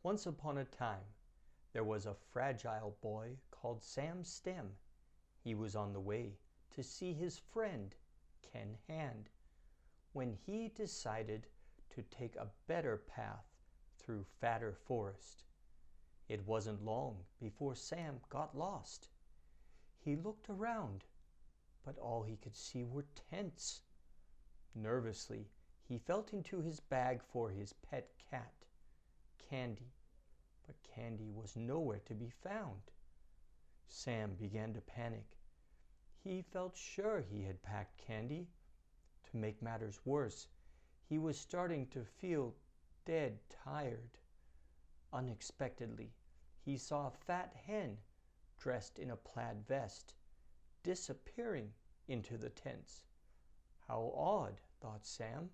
Once upon a time, there was a fragile boy called Sam Stem. He was on the way to see his friend, Ken Hand, when he decided to take a better path through fatter forest. It wasn't long before Sam got lost. He looked around, but all he could see were tents. Nervously, he felt into his bag for his pet cat, Candy, but Candy was nowhere to be found. Sam began to panic. He felt sure he had packed Candy. To make matters worse, he was starting to feel dead tired. Unexpectedly, he saw a fat hen dressed in a plaid vest disappearing into the tents. How odd, thought Sam.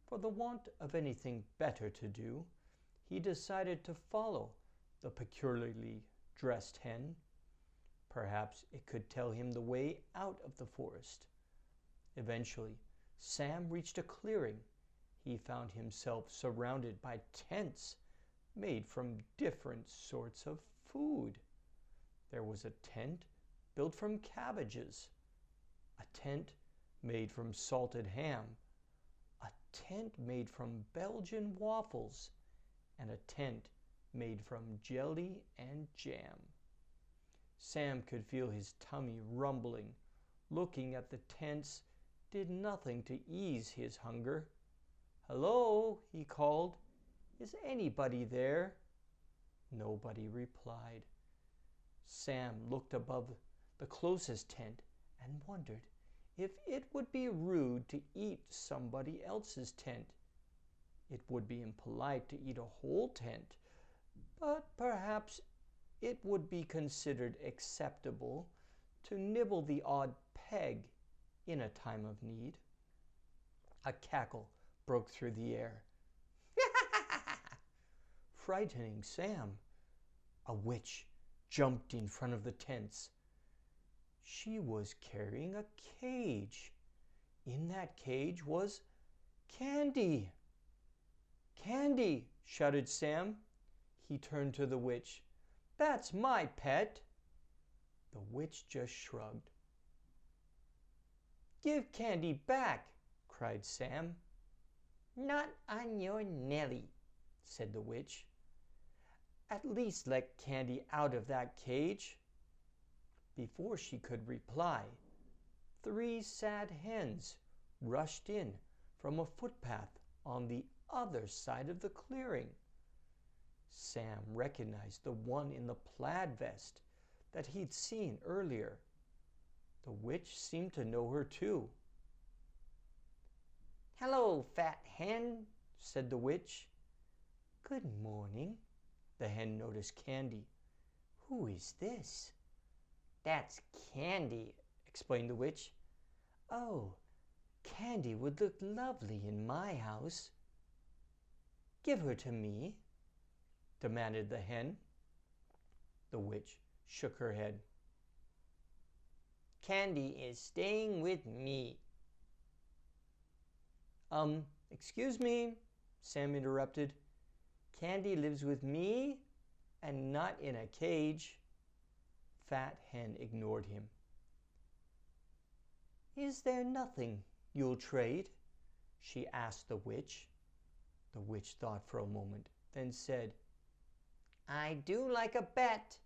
For the want of anything better to do, he decided to follow the peculiarly dressed hen. Perhaps it could tell him the way out of the forest. Eventually, Sam reached a clearing. He found himself surrounded by tents made from different sorts of food. There was a tent built from cabbages, a tent made from salted ham, a tent made from Belgian waffles, and a tent made from jelly and jam. Sam could feel his tummy rumbling. Looking at the tents did nothing to ease his hunger. "Hello," he called. "Is anybody there?" Nobody replied. Sam looked above the closest tent and wondered if it would be rude to eat somebody else's tent. It would be impolite to eat a whole tent, but perhaps it would be considered acceptable to nibble the odd peg in a time of need. A cackle broke through the air, frightening Sam. A witch jumped in front of the tents. She was carrying a cage. In that cage was Candy. "Candy!" shouted Sam. He turned to the witch. "That's my pet." The witch just shrugged. "Give Candy back!" cried Sam. "Not on your Nelly," said the witch. "At least let Candy out of that cage." Before she could reply, 3 sad hens rushed in from a footpath on the other side of the clearing. Sam recognized the one in the plaid vest that he'd seen earlier. The witch seemed to know her too. "Hello, fat hen," said the witch. "Good morning." The hen noticed Candy. "Who is this?" "That's Candy," explained the witch. "Oh, Candy would look lovely in my house." "Give her to me," demanded the hen. The witch shook her head. "Candy is staying with me." Excuse me," Sam interrupted. "Candy lives with me and not in a cage." Fat Hen ignored him. "Is there nothing you'll trade?" she asked the witch. The witch thought for a moment, then said, "I do like a bet.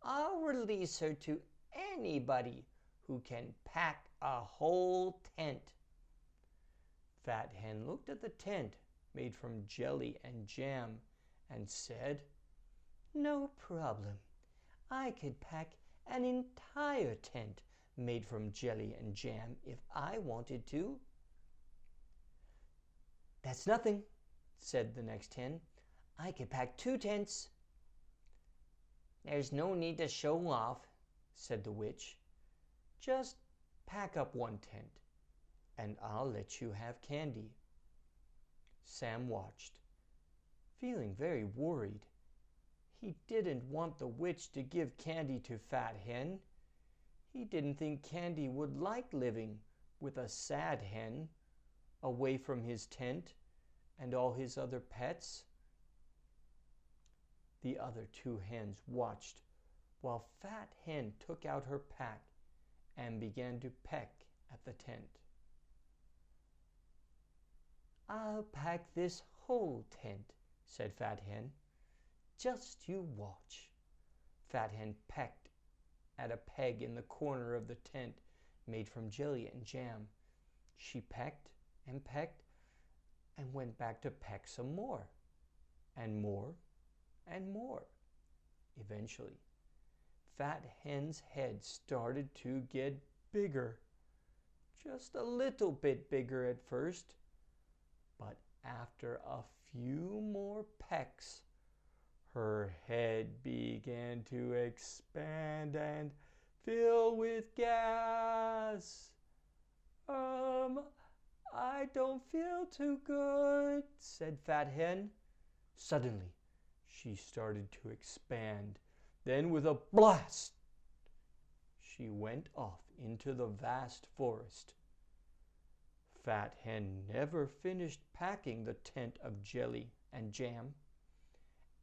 I'll release her to anybody who can pack a whole tent." Fat Hen looked at the tent made from jelly and jam and said, "No problem. I could pack an entire tent made from jelly and jam if I wanted to." "That's nothing," said the next hen. "I could pack 2 tents." "There's no need to show off," said the witch. "Just pack up 1 tent, and I'll let you have Candy." Sam watched, feeling very worried. He didn't want the witch to give Candy to Fat Hen. He didn't think Candy would like living with a sad hen, away from his tent and all his other pets. The other two hens watched while Fat Hen took out her pack and began to peck at the tent. "I'll pack this whole tent," said Fat Hen. "Just you watch." Fat Hen pecked at a peg in the corner of the tent made from jelly and jam. She pecked and went back to peck some more, and more, and more. Eventually, Fat Hen's head started to get bigger, just a little bit bigger at first, but after a few more pecks, her head began to expand and fill with gas. I don't feel too good," said Fat Hen. Suddenly, she started to expand. Then with a blast, she went off into the vast forest. Fat Hen never finished packing the tent of jelly and jam,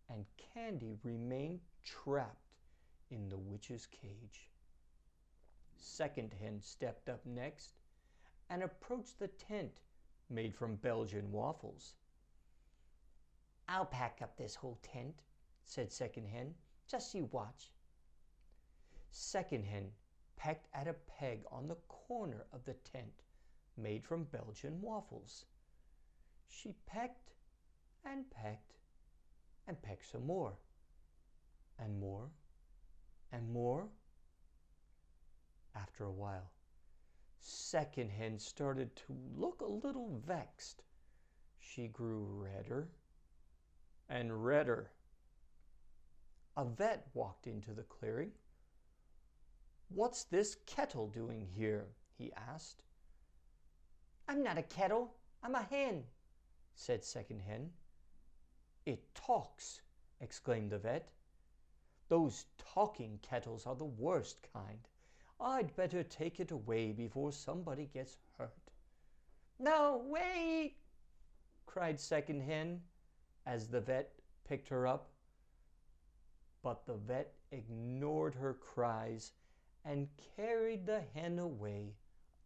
and Candy remained trapped in the witch's cage. Second Hen stepped up next and approached the tent made from Belgian waffles. "I'll pack up this whole tent," said Second Hen. "Just you watch." Second Hen pecked at a peg on the corner of the tent made from Belgian waffles. She pecked and pecked and pecked some more, and more, and more. After a while, Second Hen started to look a little vexed. She grew redder and redder. A vet walked into the clearing. "What's this kettle doing here?" he asked. "I'm not a kettle, I'm a hen," said Second Hen. "It talks," exclaimed the vet. "Those talking kettles are the worst kind. I'd better take it away before somebody gets hurt." "No, wait!" cried Second Hen as the vet picked her up. But the vet ignored her cries and carried the hen away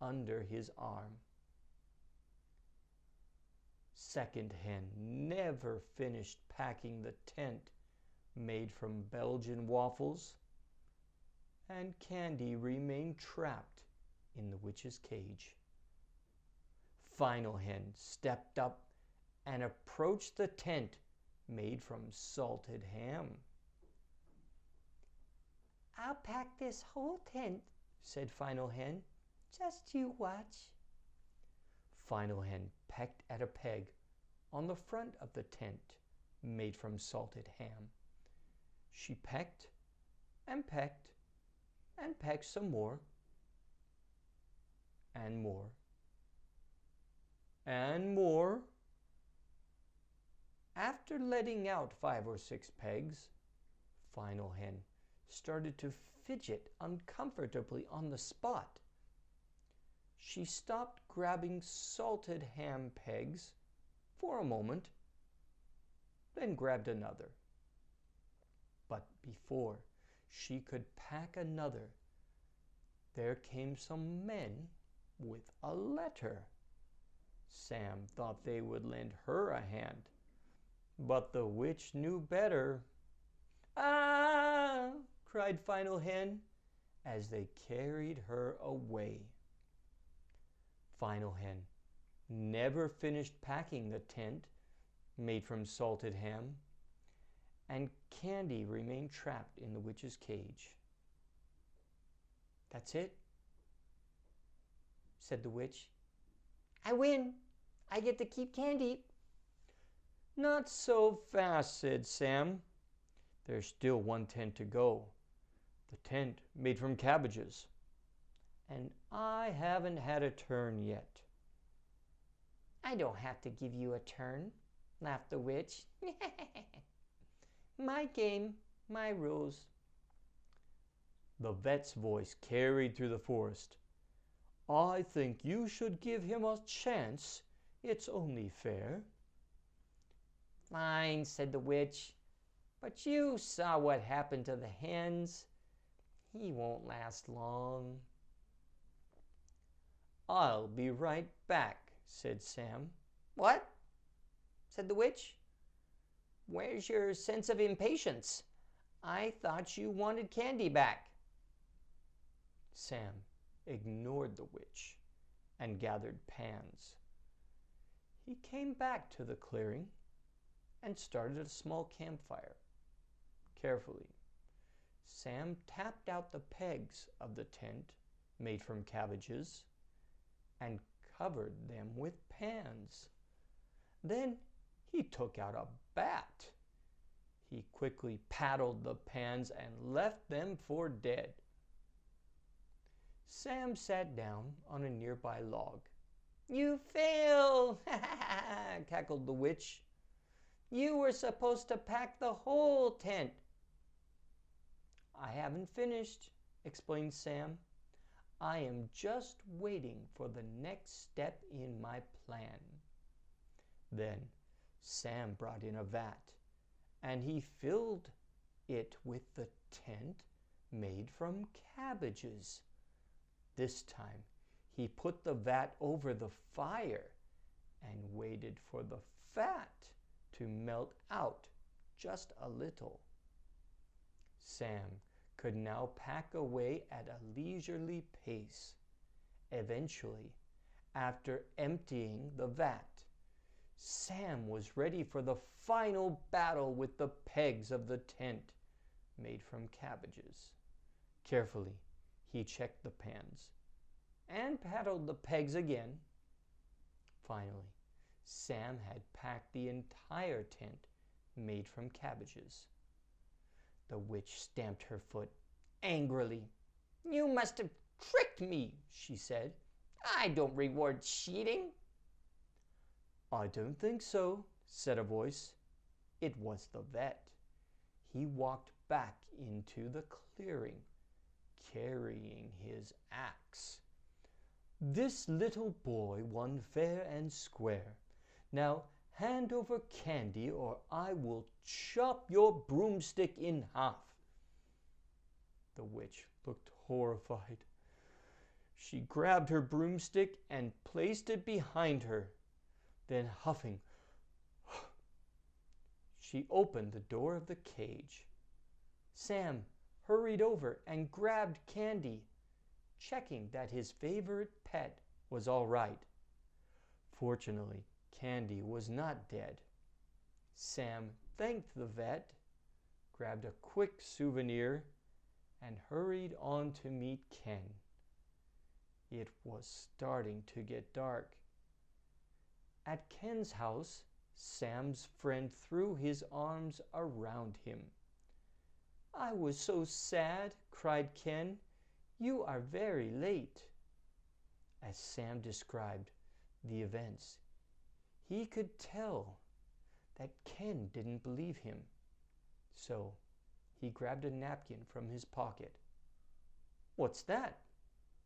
under his arm. Second Hen never finished packing the tent made from Belgian waffles, and Candy remained trapped in the witch's cage. Final Hen stepped up and approached the tent made from salted ham. "I'll pack this whole tent," said Final Hen. "Just you watch." Final Hen pecked at a peg on the front of the tent made from salted ham. She pecked and pecked and pecked some more, and more, and more. After letting out 5 or 6 pegs, Final Hen started to fidget uncomfortably on the spot. She stopped grabbing salted ham pegs for a moment, then grabbed another. But before she could pack another, there came some men with a letter. Sam thought they would lend her a hand, but the witch knew better. "Ah!" cried Final Hen as they carried her away. Final Hen never finished packing the tent made from salted ham, and Candy remained trapped in the witch's cage. "That's it," said the witch. "I win. I get to keep Candy." "Not so fast," said Sam. "There's still one tent to go. The tent made from cabbages. And I haven't had a turn yet." "I don't have to give you a turn," laughed the witch. "My game, my rules." The vet's voice carried through the forest. "I think you should give him a chance. It's only fair." "Fine," said the witch. But you saw what happened to the hens. He won't last long." "I'll be right back," said Sam. "What?" said the witch. "Where's your sense of impatience? I thought you wanted candy back." Sam ignored the witch and gathered pans. He came back to the clearing and started a small campfire. Carefully, Sam tapped out the pegs of the tent made from cabbages and covered them with pans. Then he took out a bat. He quickly paddled the pans and left them for dead. Sam sat down on a nearby log. "You failed!" cackled the witch. "You were supposed to pack the whole tent." "I haven't finished," explained Sam. "I am just waiting for the next step in my plan." Then Sam brought in a vat, and he filled it with the tent made from cabbages. This time, he put the vat over the fire and waited for the fat to melt out just a little. Sam could now pack away at a leisurely pace. Eventually, after emptying the vat, Sam was ready for the final battle with the pegs of the tent made from cabbages. Carefully, he checked the pans and paddled the pegs again. Finally, Sam had packed the entire tent made from cabbages. The witch stamped her foot angrily. "You must have tricked me," she said. "I don't reward cheating." "I don't think so," said a voice. It was the vet. He walked back into the clearing, carrying his axe. "This little boy won fair and square. Now hand over candy or I will chop your broomstick in half." The witch looked horrified. She grabbed her broomstick and placed it behind her. Then, huffing, she opened the door of the cage. Sam hurried over and grabbed Candy, checking that his favorite pet was all right. Fortunately, Candy was not dead. Sam thanked the vet, grabbed a quick souvenir, and hurried on to meet Ken. It was starting to get dark. At Ken's house, Sam's friend threw his arms around him. "I was so sad," cried Ken. "You are very late." As Sam described the events, he could tell that Ken didn't believe him. So he grabbed a napkin from his pocket. "What's that?"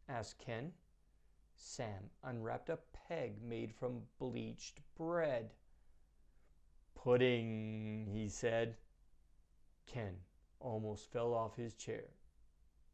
asked Ken. Sam unwrapped a peg made from bleached bread. "Pudding," he said. Ken almost fell off his chair.